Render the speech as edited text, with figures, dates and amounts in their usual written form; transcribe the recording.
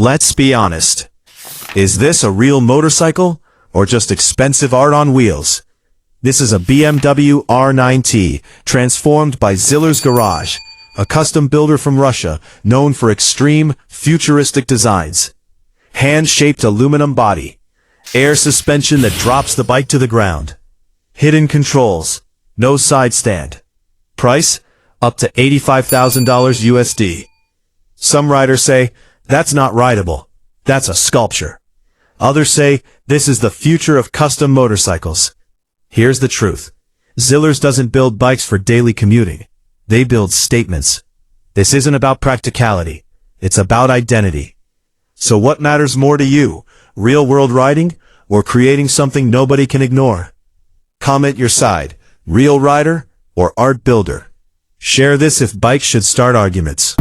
Let's be honest. Is this a real motorcycle, or just expensive art on wheels? This is a BMW R nineT, transformed by Zillers Garage, a custom builder from Russia, known for extreme, futuristic designs. Hand-shaped aluminum body. Air suspension that drops the bike to the ground. Hidden controls. No side stand. Price? Up to $85,000 USD. Some riders say, that's not rideable. That's a sculpture. Others say, this is the future of custom motorcycles. Here's the truth. Zillers doesn't build bikes for daily commuting. They build statements. This isn't about practicality. It's about identity. So what matters more to you? Real-world riding, or creating something nobody can ignore? Comment your side, real rider or art builder. Share this if bikes should start arguments.